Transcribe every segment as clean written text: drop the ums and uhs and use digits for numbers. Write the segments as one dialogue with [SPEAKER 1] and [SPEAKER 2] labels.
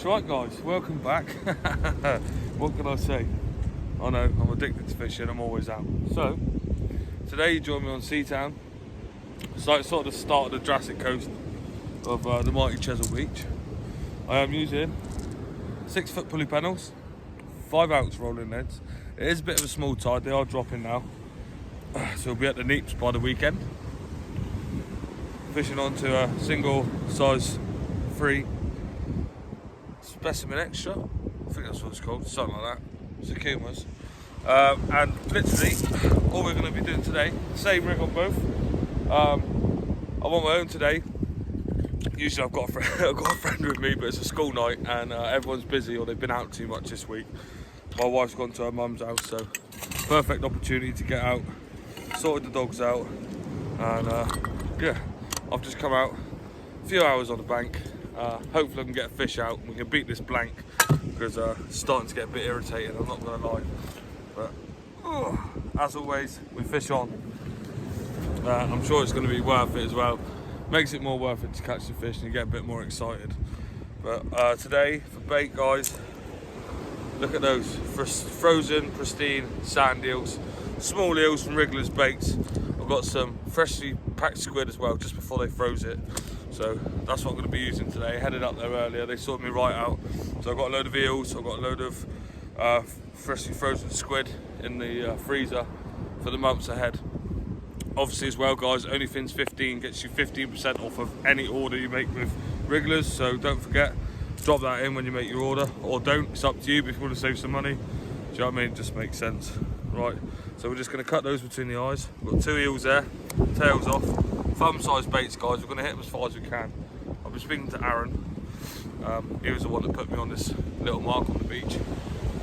[SPEAKER 1] right guys, welcome back. What can I say? I know, I'm addicted to fishing, I'm always out. So, today you join me on Seatown. It's like sort of the start of the Jurassic coast of the mighty Chesil Beach. I am using 6-foot pulley panels, 5-ounce rolling nets. It is a bit of a small tide, they are dropping now. So we'll be at the Neeps by the weekend. Fishing onto a single size 3 specimen extra. I think that's what it's called, something like that. Sukumas. And literally, all we're going to be doing today, same rig on both. I'm on my own today. Usually I've got a friend with me, but it's a school night and everyone's busy or they've been out too much this week. My wife's gone to her mum's house, so perfect opportunity to get out, sorted the dogs out, and yeah, I've just come out, a few hours on the bank. Hopefully I can get a fish out and we can beat this blank, because it's starting to get a bit irritating, I'm not going to lie. But as always, we fish on. I'm sure it's going to be worth it as well. Makes it more worth it to catch the fish and you get a bit more excited. But today, for bait guys, look at those frozen, pristine sand eels. Small eels from Wriggler's Baits. I've got some freshly packed squid as well, just before they froze it. So that's what I'm going to be using today. Headed up there earlier, they sorted me right out. So I've got a load of eels, I've got a load of freshly frozen squid in the freezer for the months ahead. Obviously as well guys, Onlyfins 15 gets you 15% off of any order you make with Wrigglers, so don't forget, drop that in when you make your order, or don't, it's up to you, but if you want to save some money, do you know what I mean, it just makes sense. Right, so we're just going to cut those between the eyes. We've got 2 eels there, tails off, thumb size baits guys, we're going to hit them as far as we can. I've been speaking to Aaron, he was the one that put me on this little mark on the beach,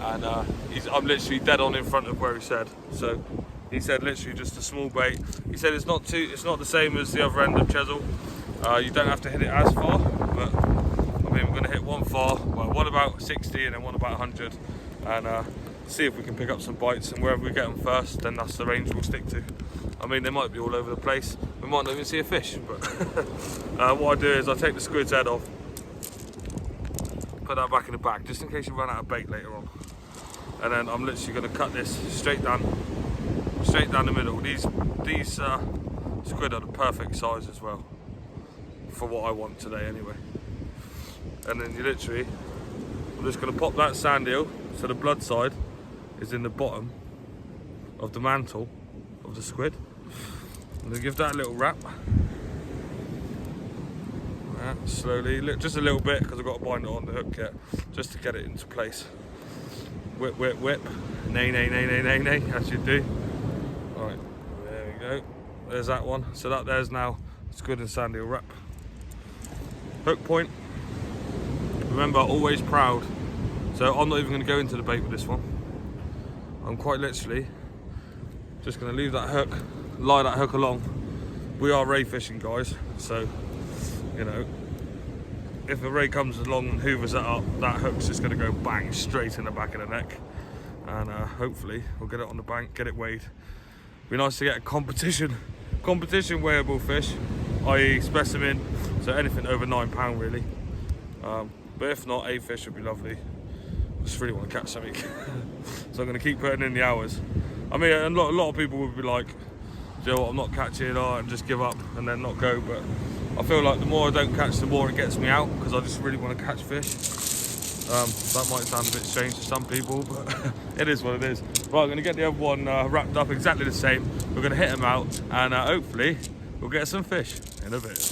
[SPEAKER 1] and I'm literally dead on in front of where he said, so he said literally just a small bait. He said it's not the same as the other end of Chesil. You don't have to hit it as far, but I mean we're going to hit one far, well, one about 60 and then one about 100, and see if we can pick up some bites, and wherever we get them first, then that's the range we'll stick to. I mean they might be all over the place, we might not even see a fish, but what I do is I take the squid's head off, put that back in the bag, just in case you run out of bait later on, and then I'm literally going to cut this straight down the middle. These squid are the perfect size as well for what I want today anyway. And then you literally, I'm just going to pop that sand eel so the blood side is in the bottom of the mantle of the squid. I'm going to give that a little wrap. Slowly, just a little bit, because I've got to bind it on the hook yet, just to get it into place. Whip, whip, whip. Nay, nay, nay, nay, nay, nay, as you do. Alright, there we go. There's that one. So that there's now squid and sand eel wrap. Hook point. Remember, always proud. So I'm not even going to go into the bait with this one. I'm quite literally just going to leave that hook, lie that hook along. We are ray fishing guys, so you know, if a ray comes along and hoovers that up, that hook's just going to go bang straight in the back of the neck, and hopefully we'll get it on the bank, get it weighed. Be nice to get a competition weighable fish, i.e. specimen, so anything over £9 really. But if not, 8 fish would be lovely. I just really want to catch something. So I'm going to keep putting in the hours. I mean, a lot of people would be like, you know what, I'm not catching, and just give up and then not go. But I feel like the more I don't catch, the more it gets me out, because I just really want to catch fish. That might sound a bit strange to some people, but it is what it is. Right, I'm going to get the other one wrapped up exactly the same. We're going to hit them out, and hopefully we'll get some fish in a bit.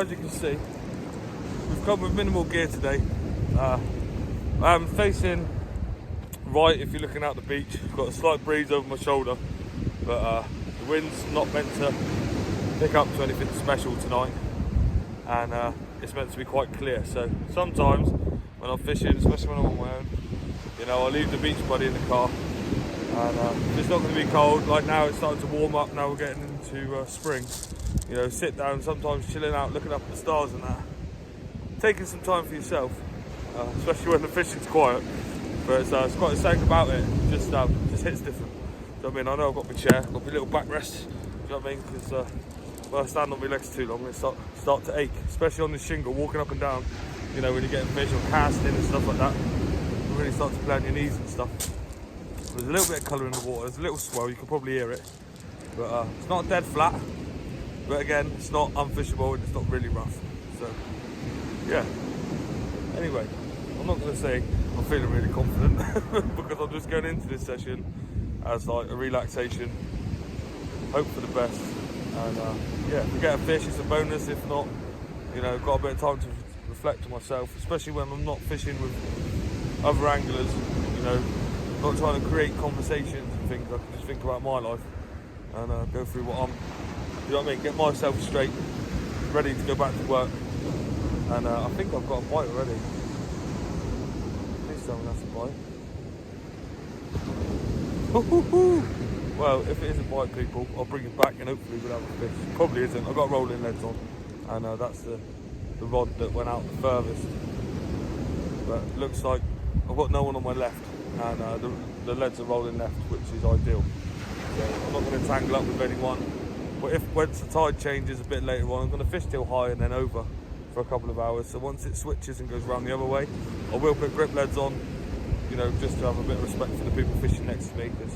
[SPEAKER 1] as you can see, we've come with minimal gear today. I'm facing right if you're looking out the beach. I've got a slight breeze over my shoulder, but the wind's not meant to pick up to anything special tonight, and it's meant to be quite clear. So sometimes when I'm fishing, especially when I'm on my own, you know, I leave the beach buddy in the car, and if it's not going to be cold, like now it's starting to warm up, now we're getting into spring, you know, sit down, sometimes chilling out, looking up at the stars and that, taking some time for yourself, especially when the fishing's quiet. But it's quite a saying about it, just hits different. So I mean, I know I've got my chair, I've got my little backrest, do you know what I mean? Because when I stand on my legs too long, they start to ache, especially on the shingle, walking up and down, you know, when you're getting fish or casting and stuff like that. You really start to play on your knees and stuff. There's a little bit of colour in the water, there's a little swell, you can probably hear it. But it's not dead flat, but again, it's not unfishable and it's not really rough. So, yeah. Anyway, I'm not going to say I'm feeling really confident because I'm just going into this session as like a relaxation, hope for the best. And yeah, if we get a fish, it's a bonus. If not, you know, got a bit of time to reflect on myself, especially when I'm not fishing with other anglers, you know, not trying to create conversations and things. I can just think about my life and go through what I'm, you know what I mean, get myself straight, ready to go back to work. And I think I've got a bite already. Please tell me that's a bite. Well, if it is a bite, people, I'll bring it back and hopefully we'll have a fish. Probably isn't. I've got rolling leads on, and that's the rod that went out the furthest. But it looks like I've got no one on my left, and the leads are rolling left, which is ideal. So I'm not going to tangle up with anyone. But once the tide changes a bit later on, I'm going to fish till high and then over for a couple of hours. So once it switches and goes round the other way, I will put grip leads on, you know, just to have a bit of respect for the people fishing next to me, because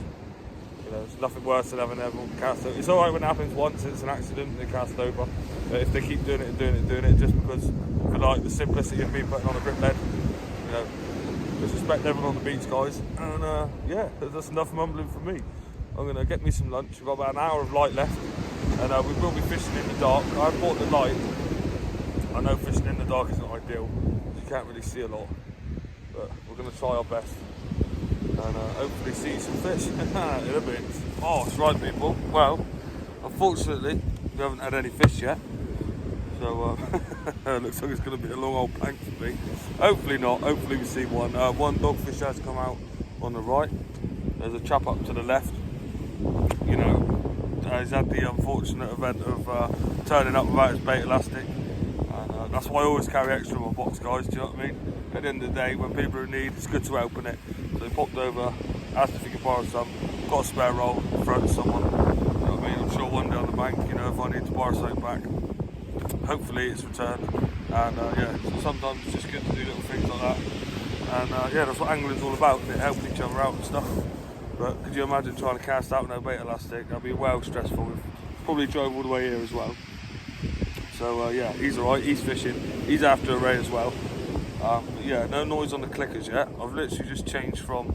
[SPEAKER 1] you know, it's nothing worse than having everyone cast over. It's alright when it happens once, it's an accident and they cast over. But if they keep doing it and doing it, just because for like the simplicity of me putting on a grip lead, you know, just respect everyone on the beach, guys. And yeah, that's enough mumbling from me. I'm going to get me some lunch. We've got about an hour of light left, and we will be fishing in the dark. I bought the light. I know fishing in the dark isn't ideal, you can't really see a lot, but we're going to try our best and hopefully see some fish in a bit. Oh, that's right, people. Well, unfortunately, we haven't had any fish yet, so it looks like it's going to be a long old plank for me. Hopefully not, hopefully we see one. One dogfish has come out on the right, there's a chap up to the left, you know, he's had the unfortunate event of turning up without his bait elastic. That's why I always carry extra in my box, guys, do you know what I mean? At the end of the day, when people are in need, it's good to open it. So he popped over, asked if he could borrow some, got a spare roll, throw it to someone, you know what I mean? I'm sure one day on the bank, you know, if I need to borrow something back, hopefully it's returned. And yeah, so sometimes it's just good to do little things like that. And yeah, that's what angling's all about, isn't it? Helping each other out and stuff. But could you imagine trying to cast out with no bait elastic? That'd be well stressful. We've probably drove all the way here as well. So yeah, he's alright, he's fishing, he's after a ray as well. But yeah, no noise on the clickers yet. I've literally just changed from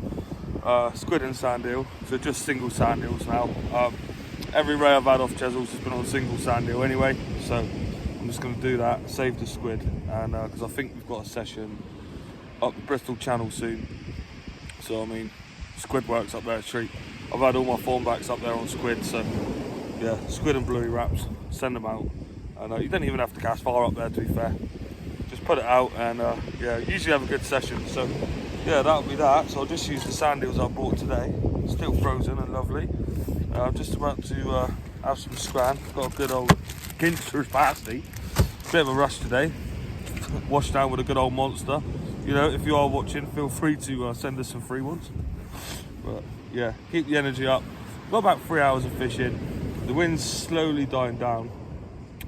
[SPEAKER 1] squid and sand eel to just single sand eels now. Every ray I've had off Chesil's has been on single sand eel anyway, so I'm just going to do that, save the squid, and because I think we've got a session up the Bristol Channel soon. So I mean, squid works up there a treat. I've had all my formbacks up there on squid, so yeah, squid and bluey wraps, send them out. And you don't even have to cast far up there, to be fair. Just put it out and yeah, usually have a good session. So yeah, that'll be that. So I'll just use the sand eels I bought today. Still frozen and lovely. I'm just about to have some scran. Got a good old Ginster's pasty. Bit of a rush today. Washed down with a good old monster. You know, if you are watching, feel free to send us some free ones. But yeah, keep the energy up. Got about 3 hours of fishing. The wind's slowly dying down.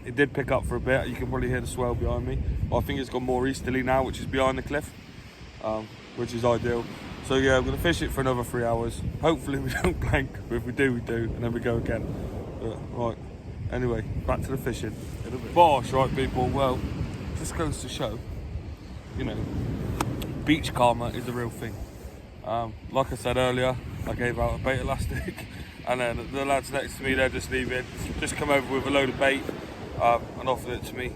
[SPEAKER 1] It did pick up for a bit. You can probably hear the swell behind me. But I think it's gone more easterly now, which is behind the cliff, which is ideal. So yeah, I'm going to fish it for another 3 hours. Hopefully we don't blank, but if we do, we do, and then we go again. But, right, anyway, back to the fishing. Bosh, right people, well, just goes to show, you know, beach karma is the real thing. Like I said earlier, I gave out a bait elastic, and then the lads next to me, they're just leaving, just come over with a load of bait and offered it to me.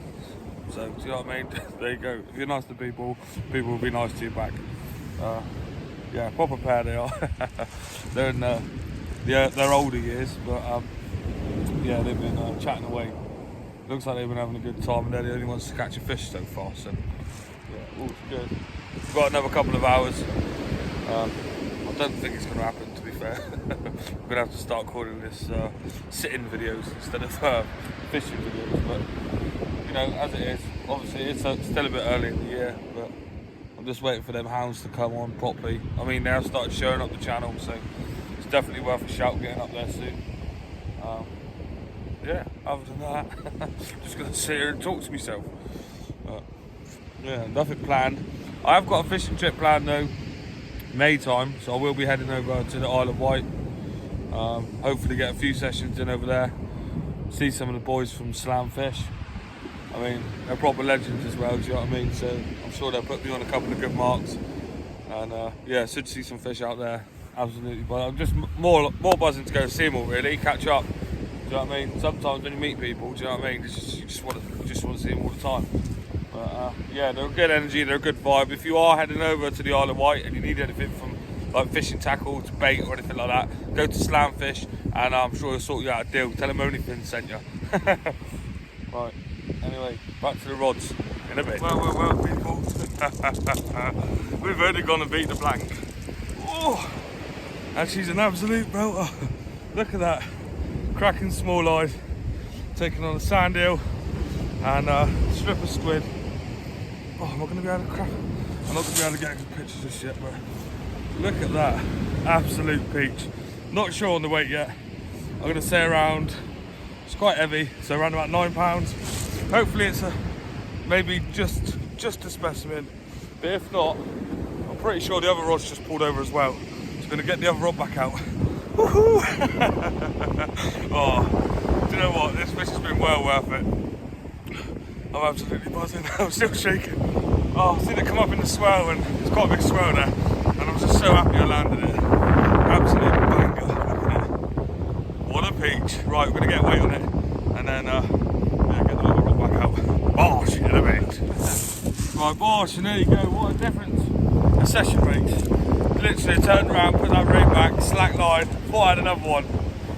[SPEAKER 1] So, do you know what I mean? There you go. If you're nice to people, people will be nice to you back. Yeah, proper pair they are. They're in their older years, but yeah, they've been chatting away. Looks like they've been having a good time, and they're the only ones to catch a fish so far. So, yeah, all's good. We've got another couple of hours. I don't think it's going to happen, to be fair. We're going to have to start calling this sitting videos instead of fishing videos. But, you know, as it is, obviously it's still a bit early in the year, but I'm just waiting for them hounds to come on properly. I mean, they have started showing up the channel, so it's definitely worth a shout getting up there soon. Yeah, other than that, just going to sit here and talk to myself. Yeah, nothing planned. I have got a fishing trip planned though, May time, so I will be heading over to the Isle of Wight. Hopefully get a few sessions in over there, see some of the boys from Slamfish. I mean, they're proper legends as well, do you know what I mean? So I'm sure they'll put me on a couple of good marks. And yeah, should see some fish out there, absolutely. But I'm just more buzzing to go see them all really, catch up. Do you know what I mean? Sometimes when you meet people, do you know what I mean? You just want to see them all the time. But yeah, they're a good energy, they're a good vibe. If you are heading over to the Isle of Wight and you need anything from like fishing tackle to bait or anything like that, go to Slamfish and I'm sure he'll sort you out a deal. Tell him Onlyfins sent you. Right, anyway, back to the rods in a bit. Well, people. We've only gone and beat the blank. Oh, and she's an absolute belter. Look at that. Cracking small eyes, taking on a sand eel and a strip of squid. Oh, am I going to be able to crack? I'm not going to be able to get a good picture just yet, but look at that, absolute peach. Not sure on the weight yet. I'm going to say around, it's quite heavy, so around about 9 pounds. Hopefully it's maybe just a specimen, but if not, I'm pretty sure the other rod's just pulled over as well. So I'm going to get the other rod back out. Woohoo! Oh, do you know what? This fish has been well worth it. I'm absolutely buzzing. I'm still shaking. Oh, I've seen it come up in the swell, and it's quite a big swell there. And I'm just so happy I landed it. Absolute banger. Look at it. What a peach. Right, we're going to get weight on it. And then, yeah, get the little rod back out. Bosh, in a bit. Right, bosh, and there you go. What a difference. A session rate. Literally turned around, put that rig back, slack line, thought I had another one.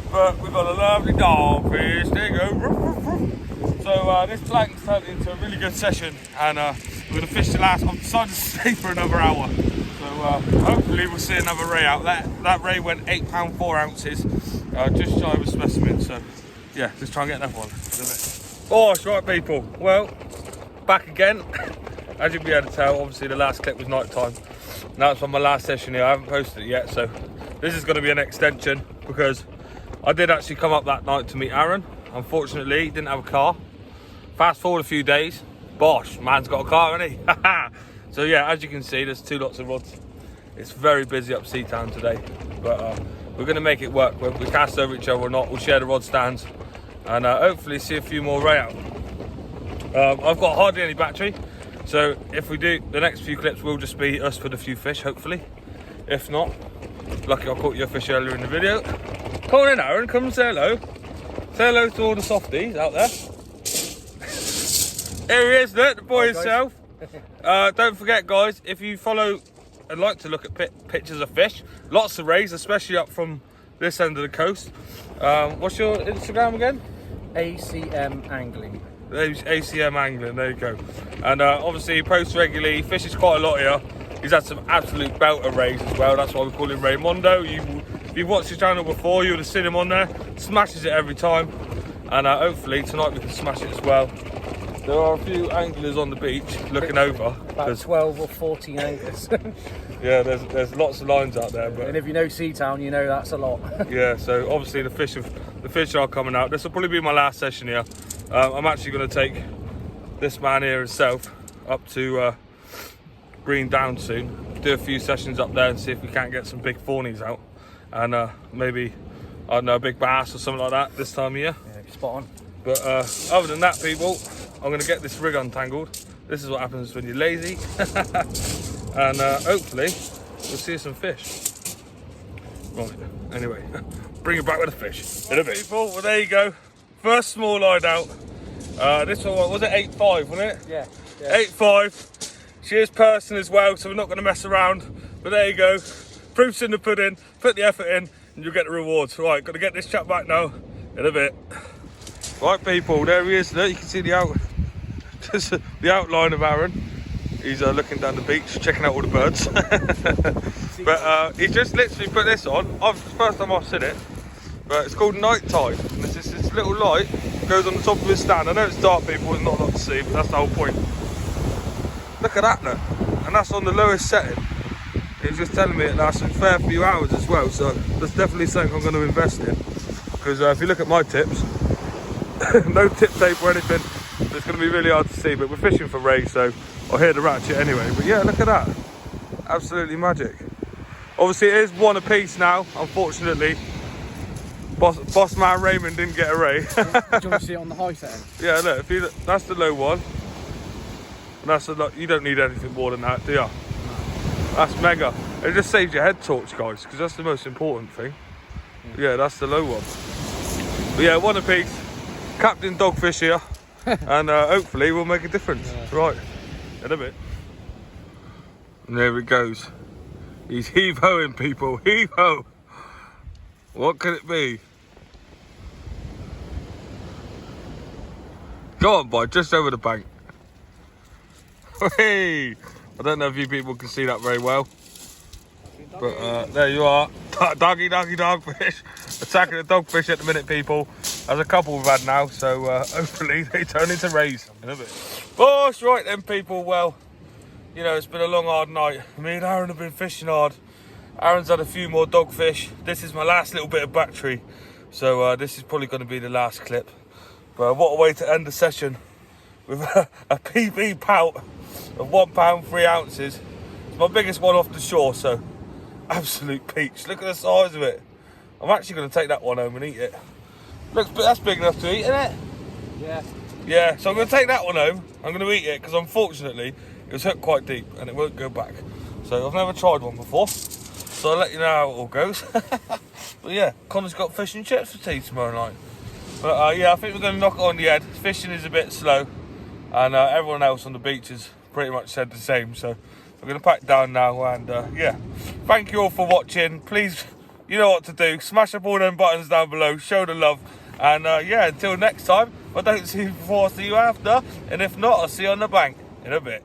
[SPEAKER 1] But we've got a lovely dogfish, there you go. So this blank's turned into a really good session and we're going to fish the last. I've decided to stay for another hour. So hopefully we'll see another ray out. That ray went 8 pound 4 ounces, just shy of a specimen. So yeah, let's try and get another one. Oh, it's right people. Well, back again. As you'll be able to tell, obviously the last clip was night time. Now it's on my last session here. I haven't posted it yet, so this is going to be an extension because I did actually come up that night to meet Aaron. Unfortunately, he didn't have a car. Fast forward a few days, bosh, man's got a car, hasn't he? So yeah, as you can see, there's 2 lots of rods. It's very busy up Seatown today, but we're going to make it work. Whether we cast over each other or not, we'll share the rod stands and hopefully see a few more ray out. I've got hardly any battery. So if we do, the next few clips will just be us with a few fish, hopefully. If not, lucky I caught you a fish earlier in the video. Come on in, Aaron, come and say hello. Say hello to all the softies out there. Here he is, look, the boy himself. Don't forget, guys, if you follow and like to look at pictures of fish, lots of rays, especially up from this end of the coast. What's your Instagram again?
[SPEAKER 2] ACM Angling.
[SPEAKER 1] ACM Angling, there you go. And obviously he posts regularly, fishes quite a lot here. He's had some absolute belter rays as well, that's why we call him Raymondo. If you've watched his channel before, you would have seen him on there. Smashes it every time. And hopefully tonight we can smash it as well. There are a few anglers on the beach looking over.
[SPEAKER 2] About 12 or 14 anglers.
[SPEAKER 1] Yeah, there's lots of lines out there. But
[SPEAKER 2] and if you know Seatown, you know that's a lot.
[SPEAKER 1] Yeah, so obviously the fish are coming out. This will probably be my last session here. I'm actually going to take this man here himself up to Green Down soon, do a few sessions up there and see if we can't get some big fawnies out and maybe, I don't know, a big bass or something like that this time of year.
[SPEAKER 2] Yeah, spot on.
[SPEAKER 1] But other than that, people, I'm going to get this rig untangled. This is what happens when you're lazy. And hopefully we'll see some fish. Right, anyway, bring it back with the fish. In a bit. People, well there you go. First small line out. This one, what was it? 8.5, wasn't it?
[SPEAKER 2] Yeah.
[SPEAKER 1] 8.5. She is person as well, so we're not going to mess around. But there you go. Proof's in the pudding. Put the effort in, and you'll get the rewards. Right, got to get this chap back now in a bit. Right, people, there he is. There you can see the outline of Aaron. He's looking down the beach, checking out all the birds. But he just literally put this on. It's the first time I've seen it. But it's called Night Tide. And it's just this little light goes on the top of his stand. I know it's dark, people, there's not a lot to see, but that's the whole point. Look at that, look. And that's on the lowest setting. He was just telling me it lasts a fair few hours as well, so that's definitely something I'm going to invest in. Because if you look at my tips, no tip tape or anything, it's going to be really hard to see, but we're fishing for rays, so I'll hear the ratchet anyway. But yeah, look at that. Absolutely magic. Obviously it is one apiece now, unfortunately. Boss man Raymond didn't get a ray.
[SPEAKER 2] Do you want to see it on the high setting?
[SPEAKER 1] Yeah, look, if you, that's the low one. And that's you don't need anything more than that, do you? No. That's mega. It just saves your head torch, guys, because that's the most important thing. Yeah, that's the low one. But yeah, one apiece. Captain Dogfish here. And hopefully we'll make a difference. Yeah. Right, in a bit. And there it goes. He's heave-hoing, people. Heave-ho. What could it be? Go on, boy, just over the bank. Hey! I don't know if you people can see that very well. But there you are. Dogfish. Attacking the dogfish at the minute, people. There's a couple we've had now, so hopefully they turn into rays in a bit. Oh, it's right then, people. Well, you know, it's been a long, hard night. Me and Aaron have been fishing hard. Aaron's had a few more dogfish. This is my last little bit of battery, so this is probably going to be the last clip. But what a way to end the session with a PB pout of 1 pound 3 ounces. It's my biggest one off the shore, so absolute peach. Look at the size of it. I'm actually going to take that one home and eat it. Looks, that's big enough to eat, isn't it?
[SPEAKER 2] Yeah.
[SPEAKER 1] Yeah, so I'm going to take that one home. I'm going to eat it because unfortunately it was hooked quite deep and it won't go back. So I've never tried one before. So I'll let you know how it all goes. But yeah, Connor's got fish and chips for tea tomorrow night. But yeah, I think we're going to knock it on the head. Fishing is a bit slow. And everyone else on the beach has pretty much said the same. So we're going to pack down now. And yeah, thank you all for watching. Please, you know what to do. Smash up all them buttons down below. Show the love. And yeah, until next time, if I don't see you before, I'll see you after. And if not, I'll see you on the bank in a bit.